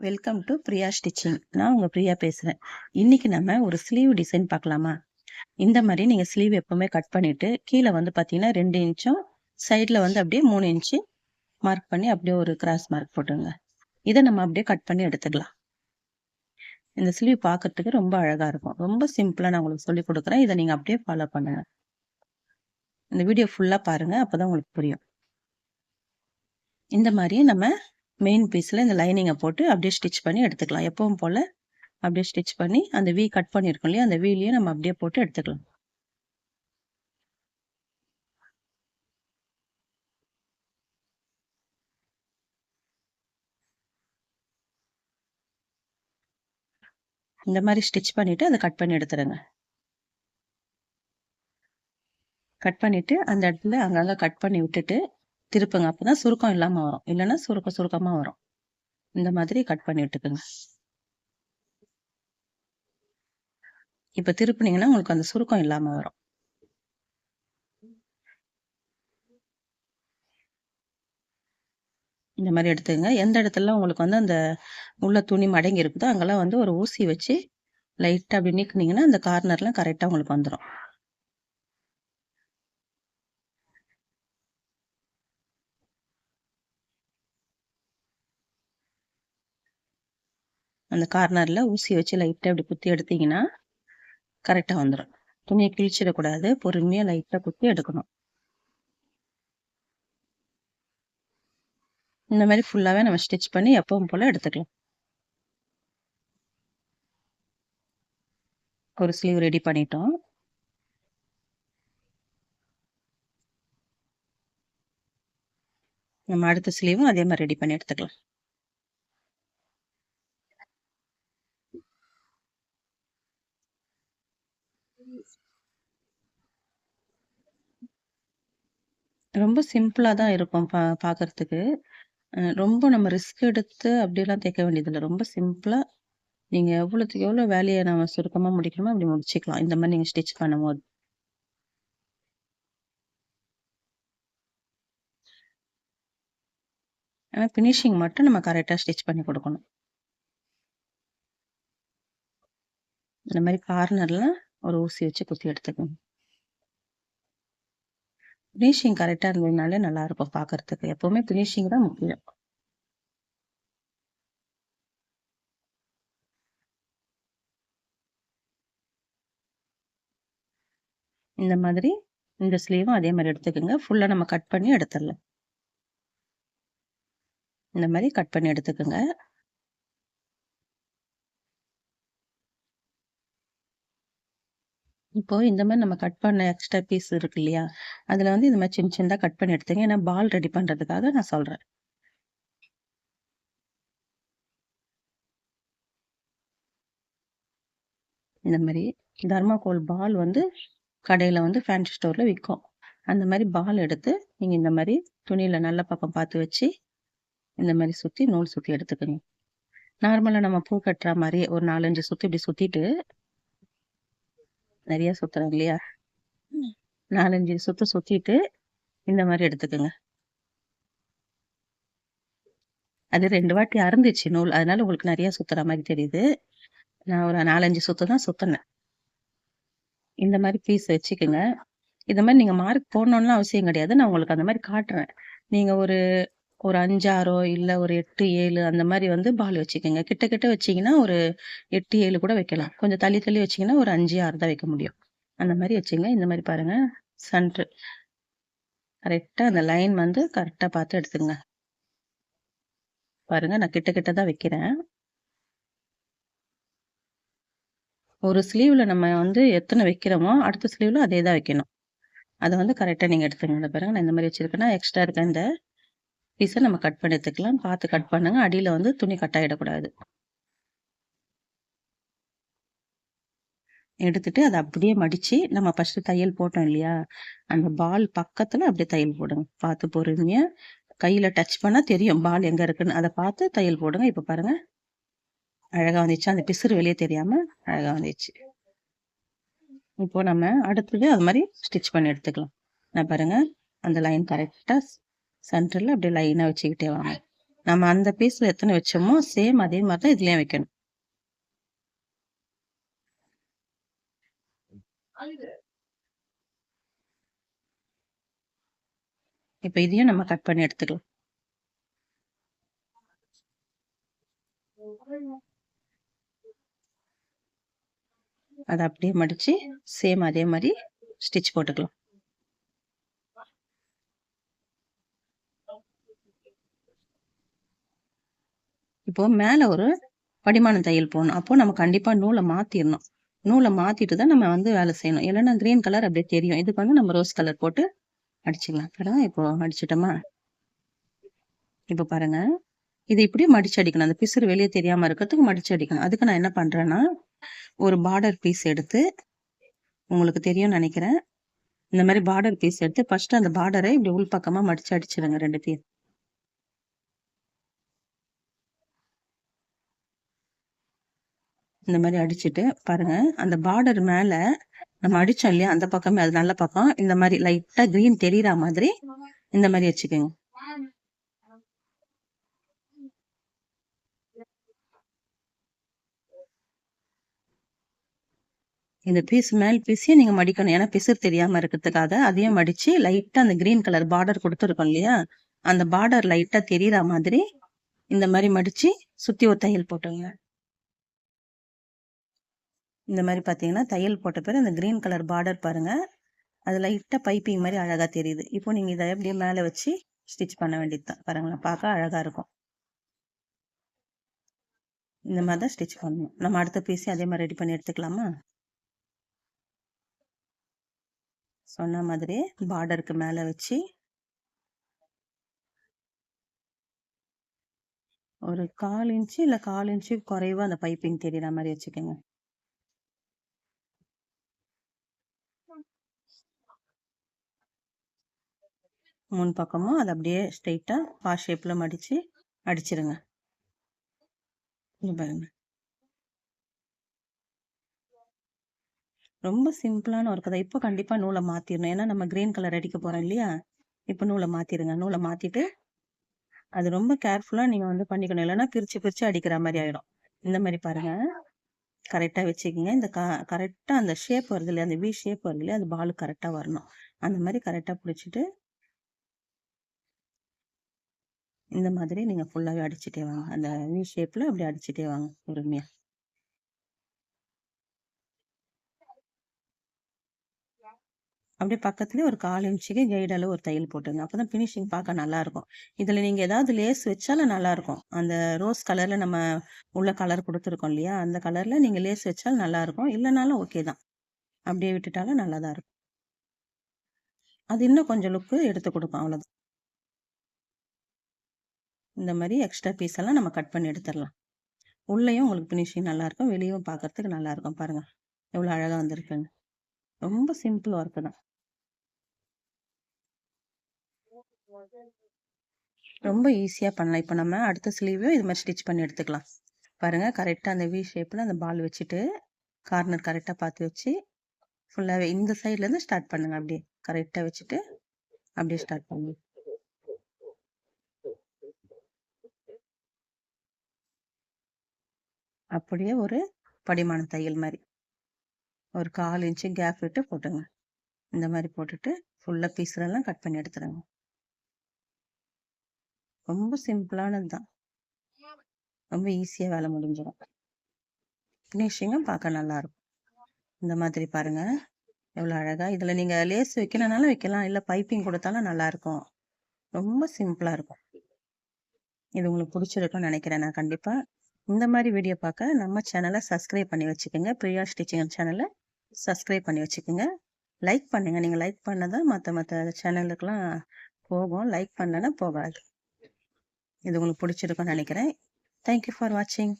Welcome to Priya stitching. நான் உங்க பிரியா பேசுறேன். இன்னைக்கு நம்ம ஒரு ஸ்லீவ் டிசைன் பார்க்கலாமா? இந்த மாதிரி நீங்க ஸ்லீவ் எப்பவுமே கட் பண்ணிட்டு கீழே வந்து பாத்தீங்கன்னா 2 இன்ச்சும் சைட்ல வந்து அப்படியே 3 இன்ச்சு மார்க் பண்ணி அப்படியே ஒரு கிராஸ் மார்க் போட்டுங்க. இதை நம்ம அப்படியே கட் பண்ணி எடுத்துக்கலாம். இந்த ஸ்லீவ் பார்க்கறதுக்கு ரொம்ப அழகா இருக்கும். ரொம்ப சிம்பிளா நான் உங்களுக்கு சொல்லி கொடுக்குறேன். இதை நீங்க அப்படியே ஃபாலோ பண்ணுங்க. இந்த வீடியோ ஃபுல்லா பாருங்க, அப்பதான் உங்களுக்கு புரியும். இந்த மாதிரியே நம்ம மெயின் பீஸ்ல இந்த லைனிங்கை போட்டு அப்படியே ஸ்டிச் பண்ணி எடுத்துக்கலாம். எப்பவும் போல அப்படியே ஸ்டிச் பண்ணி அந்த வி கட் பண்ணியிருக்கோம் இல்லையா, அந்த வீலையே நம்ம அப்படியே போட்டு எடுத்துக்கலாம். இந்த மாதிரி ஸ்டிச் பண்ணிட்டு அதை கட் பண்ணி எடுத்துருங்க. கட் பண்ணிட்டு அந்த இடத்துல அங்கங்க கட் பண்ணி விட்டுட்டு திருப்புங்க. அப்பதான் சுருக்கம் இல்லாம வரும், இல்லைன்னா சுருக்கமா வரும். இந்த மாதிரி கட் பண்ணி விட்டுக்குங்க. இப்ப திருப்புனீங்கன்னா உங்களுக்கு அந்த சுருக்கம் இல்லாம வரும். இந்த மாதிரி எடுத்துக்கங்க. எந்த இடத்துல உங்களுக்கு வந்து அந்த உள்ள துணி மடங்கி இருக்குதோ அங்கெல்லாம் வந்து ஒரு ஊசி வச்சு லைட்டா அப்படி நீக்குனீங்கன்னா அந்த கார்னர்லாம் கரெக்டா உங்களுக்கு வந்துடும். அந்த கார்னர்ல ஊசி வச்சு லைட்டா அப்படி குத்தி எடுத்தீங்கன்னா கரெக்டா வந்துடும். துணியை கிழிச்சிடக்கூடாது, பொறுமையா லைட்டா குத்தி எடுக்கணும். இந்த மாதிரி ஃபுல்லாவே நம்ம ஸ்டிச் பண்ணி எப்பவும் போல எடுத்துக்கலாம். ஒரு ஸ்லீவ் ரெடி பண்ணிட்டோம். நம்ம அடுத்த ஸ்லீவும் அதே மாதிரி ரெடி பண்ணி எடுத்துக்கலாம். ரொம்ப சிம்பிளா தான் இருக்கும் பாக்குறதுக்கு. ரொம்ப நம்ம ரிஸ்க் எடுத்து அப்படியெல்லாம் தைக்க வேண்டியதில்லை. ரொம்ப சிம்பிளா நீங்க எவ்வளவுக்கு எவ்வளவு வேலையை நம்ம சுருக்கமா முடிக்கணுமோ அப்படி முடிச்சுக்கலாம், இந்த மாதிரி நீங்க ஸ்டிச் பண்ணும்போது. ஆனா பினிஷிங் மட்டும் நம்ம கரெக்டா ஸ்டிச் பண்ணி கொடுக்கணும். இந்த மாதிரி கார்னர்ல ஒரு ஊசி வச்சு குத்தி எடுத்துக்கணும். பினிஷிங் கரெக்டா இருந்ததுனாலே நல்லா இருக்கும் பாக்குறதுக்கு. எப்பவுமே பினிஷிங் தான் முக்கியம். இந்த மாதிரி இந்த ஸ்லீவும் அதே மாதிரி எடுத்துக்கோங்க. ஃபுல்லா நம்ம கட் பண்ணி எடுத்துடலாம். இந்த மாதிரி கட் பண்ணி எடுத்துக்கோங்க. இப்போ இந்த மாதிரி நம்ம கட் பண்ண எக்ஸ்ட்ரா பீஸ் இருக்கு இல்லையா, அதுல வந்து இந்த மாதிரி சின்ன சின்னதா கட் பண்ணி எடுத்துங்க. ஏன்னா பால் ரெடி பண்றதுக்காக நான் சொல்றேன். இந்த மாதிரி தர்மாகோல் பால் வந்து கடையில வந்து ஃபேன்சி ஸ்டோர்ல விற்கும். அந்த மாதிரி பால் எடுத்து நீங்க இந்த மாதிரி துணியில நல்ல பக்கம் பார்த்து வச்சு இந்த மாதிரி சுத்தி நூல் சுத்தி எடுத்துக்கோங்க. நார்மலா நம்ம பூ கட்டுற மாதிரி ஒரு 4-5 சுத்தி இப்படி சுத்திட்டு, நிறைய சுத்துறோம் இல்லையா, 4-5 சுத்து சுத்திட்டு இந்த மாதிரி எடுத்துக்கோங்க. அது 2 வாட்டி அறுந்துச்சு நூல், அதனால உங்களுக்கு நிறைய சுத்துற மாதிரி தெரியுது. நான் ஒரு 4-5 சுத்து தான் சுத்தினேன். இந்த மாதிரி பீஸ் வச்சுக்கோங்க. இந்த மாதிரி நீங்க மார்க் போடணும்னு அவசியம் கிடையாது. நான் உங்களுக்கு அந்த மாதிரி காட்டுறேன். நீங்க ஒரு ஒரு 5-6 இல்ல ஒரு 8-7 அந்த மாதிரி வந்து பால் வச்சுக்கோங்க. கிட்ட கிட்ட வச்சீங்கன்னா ஒரு 8-7 கூட வைக்கலாம். கொஞ்சம் தள்ளி தள்ளி வச்சீங்கன்னா ஒரு 5-6 தான் வைக்க முடியும். அந்த மாதிரி வச்சுங்க. இந்த மாதிரி பாருங்க, சென்டர் கரெக்டா அந்த லைன் வந்து கரெக்டா பார்த்து எடுத்துங்க. பாருங்க, நான் கிட்ட கிட்ட தான் வைக்கிறேன். ஒரு ஸ்லீவ்ல நம்ம வந்து எத்தனை வைக்கிறோமோ அடுத்த ஸ்லீவ்ல அதே தான் வைக்கணும். அதை வந்து கரெக்டா நீங்க எடுத்துங்க. இந்த பாருங்க, நான் இந்த மாதிரி வச்சிருக்கேன்னா எக்ஸ்ட்ரா இருக்க இந்த பீஸை நம்ம கட் பண்ணி எடுத்துக்கலாம். பார்த்து கட் பண்ணுங்க. அடியில வந்து துணி கட் ஆயிடக்கூடாது. எடுத்துட்டு அதை அப்படியே மடிச்சு நம்ம ஃபர்ஸ்ட் தையல் போட்டோம் இல்லையா, அந்த பால் பக்கத்துல அப்படியே தையல் போடுங்க. பார்த்து பொறுமையா, கையில டச் பண்ணா தெரியும் பால் எங்க இருக்குன்னு, அதை பார்த்து தையல் போடுங்க. இப்ப பாருங்க, அழகா வந்துச்சு. அந்த பிசுறு வெளியே தெரியாம அழகா வந்துச்சு. இப்போ நம்ம அடுத்தது அது மாதிரி ஸ்டிச் பண்ணி எடுத்துக்கலாம். நான் பாருங்க, அந்த லைன் கரெக்டா சென்டர்ல அப்படியே லைனா வச்சுக்கிட்டே வாங்க. நம்ம அந்த பீஸ்ல எத்தனை வச்சோமோ சேம் அதே மாதிரி தான் இதுலயும் வைக்கணும். இப்ப இதையும் நம்ம கட் பண்ணி எடுத்துக்கலாம். அதை அப்படியே மடிச்சு சேம் அதே மாதிரி ஸ்டிச் போட்டுக்கலாம். இப்போ மேல ஒரு படிமான தையல் போடணும். அப்போ நம்ம கண்டிப்பா நூலை மாத்திடணும். நூலை மாத்திட்டு தான் நம்ம வந்து வேலை செய்யணும். இல்லைன்னா கிரீன் கலர் அப்படியே தெரியும். இதுக்கு வந்து நம்ம ரோஸ் கலர் போட்டு அடிச்சுக்கலாம். பாருங்க, இப்போ அடிச்சிட்டோமா? இப்போ பாருங்க, இது இப்படி மடிச்சு அடிக்கணும். அந்த பிசுறு வெளியே தெரியாம இருக்கிறதுக்கு மடிச்சு அடிக்கணும். அதுக்கு நான் என்ன பண்றேன்னா, ஒரு பார்டர் பீஸ் எடுத்து, உங்களுக்கு தெரியும்னு நினைக்கிறேன், இந்த மாதிரி பார்டர் பீஸ் எடுத்து ஃபர்ஸ்ட் அந்த பார்டரை இப்படி உள்பக்கமா மடிச்சு அடிச்சிடுங்க ரெண்டுத்தையும். இந்த மாதிரி அடிச்சுட்டு பாருங்க, அந்த பார்டர் மேல நம்ம அடிச்சோம் இல்லையா, அந்த பக்கமே, அது நல்ல பக்கம், இந்த மாதிரி லைட்டா கிரீன் தெரியற மாதிரி இந்த மாதிரி வச்சுக்கோங்க. இந்த பீஸ் மேல் பீஸையும் நீங்க மடிக்கணும். ஏன்னா பிசுறு தெரியாம இருக்கிறதுக்காக அதையும் மடிச்சு லைட்டா அந்த கிரீன் கலர் பார்டர் கொடுத்துருக்கோம் இல்லையா, அந்த பார்டர் லைட்டா தெரியற மாதிரி இந்த மாதிரி மடிச்சு சுத்தி ஒரு தையல் போட்டுங்க. இந்த மாதிரி பாத்தீங்கன்னா தையல் போட்ட பிறகு அந்த கிரீன் கலர் பார்டர் பாருங்க, அது லைட்டா பைப்பிங் மாதிரி அழகா தெரியுது. இப்போ நீங்க இதை அப்படியே மேல வச்சு ஸ்டிச் பண்ண வேண்டியதுதான். பாருங்களேன், பார்க்க அழகா இருக்கும். இந்த மாதிரி தான் ஸ்டிச் பண்ணணும். நம்ம அடுத்த பீஸையும் அதே மாதிரி ரெடி பண்ணி எடுத்துக்கலாமா? சொன்ன மாதிரி பார்டருக்கு மேல வச்சு ஒரு 1/4 இன்ச்சு இல்ல 1/4 இன்ச்சு குறைவா அந்த பைப்பிங் தெரியற மாதிரி வச்சுக்கோங்க. முன் பக்கமும் அதை அப்படியே ஸ்ட்ரைட்டா பா ஷேப்ல மடிச்சு அடிச்சிருங்க. பாருங்க, ரொம்ப சிம்பிளான ஒர்க் தான். இப்போ கண்டிப்பா நூலை மாத்திரணும். ஏன்னா நம்ம கிரீன் கலர் அடிக்க போறோம் இல்லையா, இப்போ நூலை மாத்திருங்க. நூலை மாத்திட்டு அது ரொம்ப கேர்ஃபுல்லா நீங்க வந்து பண்ணிக்கணும். இல்லைன்னா பிரிச்சு பிரிச்சு அடிக்கிற மாதிரி ஆயிடும். இந்த மாதிரி பாருங்க, கரெக்டா வச்சுக்கோங்க. இந்த கரெக்டா அந்த ஷேப் வருது இல்லையா, அந்த வி ஷேப் வருது இல்லையா, அது பால் கரெக்டா வரணும். அந்த மாதிரி கரெக்டா பிடிச்சிட்டு இந்த மாதிரி நீங்க ஃபுல்லாவே அடிச்சுட்டே வாங்க. அந்த வி ஷேப்ல அப்படி அடிச்சுட்டே வாங்க பொறுமையா. அப்படியே பக்கத்துலயே ஒரு 1/4 இன்ச்சுக்கு கைடு அளவு ஒரு தையல் போட்டுங்க. அப்பதான் பினிஷிங் பார்க்க நல்லா இருக்கும். இதுல நீங்க ஏதாவது லேஸ் வச்சாலும் நல்லா இருக்கும். அந்த ரோஸ் கலர்ல நம்ம உள்ள கலர் கொடுத்துருக்கோம் இல்லையா, அந்த கலர்ல நீங்க லேஸ் வச்சாலும் நல்லா இருக்கும். இல்லைனாலும் ஓகே தான். அப்படியே விட்டுட்டாலும் நல்லா தான் இருக்கும். அது இன்னும் கொஞ்சம் லுக்கு எடுத்து கொடுக்கும், அவ்வளவுதான். இந்த மாதிரி எக்ஸ்ட்ரா பீஸ் எல்லாம் நம்ம கட் பண்ணி எடுத்துடலாம். உள்ளேயும் உங்களுக்கு பினிஷிங் நல்லா இருக்கும், வெளியும் பார்க்கறதுக்கு நல்லா இருக்கும். பாருங்க எவ்வளவு அழகா வந்திருக்குன்னு. ரொம்ப சிம்பிள் ஒர்க் தான். ரொம்ப ஈஸியா பண்ணலாம். இப்போ நம்ம அடுத்த ஸ்லீவையும் இது மாதிரி ஸ்டிச் பண்ணி எடுத்துக்கலாம். பாருங்க, கரெக்டா அந்த வி ஷேப்ல அந்த பால் வச்சுட்டு கார்னர் கரெக்டா பார்த்து வச்சு ஃபுல்லாவே இந்த சைட்ல இருந்து ஸ்டார்ட் பண்ணுங்க. அப்படியே கரெக்டா வச்சுட்டு அப்படியே ஸ்டார்ட் பண்ணுங்க. அப்படியே ஒரு படிமான தையல் மாதிரி ஒரு 1/4 இன்ச்சு கேப் விட்டு போட்டுங்க. இந்த மாதிரி போட்டுட்டு ஃபுல்லா பீஸ்லாம் கட் பண்ணி எடுத்துருங்க. ரொம்ப சிம்பிளானது தான். ரொம்ப ஈஸியா வேலை முடிஞ்சிடும். ஃபினிஷிங்கும் பார்க்க நல்லா இருக்கும். இந்த மாதிரி பாருங்க எவ்வளவு அழகா. இதுல நீங்க லேஸ் வைக்கணும்னாலும் வைக்கலாம், இல்ல பைப்பிங் கொடுத்தாலும் நல்லா இருக்கும். ரொம்ப சிம்பிளா இருக்கும். இது உங்களுக்கு பிடிச்சிருக்கும்னு நினைக்கிறேன் நான். கண்டிப்பா இந்த மாதிரி வீடியோ பார்க்க நம்ம சேனலை சப்ஸ்கிரைப் பண்ணி வச்சுக்கோங்க. பிரியா ஸ்டிச்சிங் சேனலை சப்ஸ்கிரைப் பண்ணி வச்சுக்கோங்க. லைக் பண்ணுங்க. நீங்க லைக் பண்ணதான் மற்ற சேனலுக்குலாம் போகும். லைக் பண்ணலன்னா போகாது. இது உங்களுக்கு பிடிச்சிருக்கும்னு நினைக்கிறேன். தேங்க்யூ ஃபார் வாட்சிங்.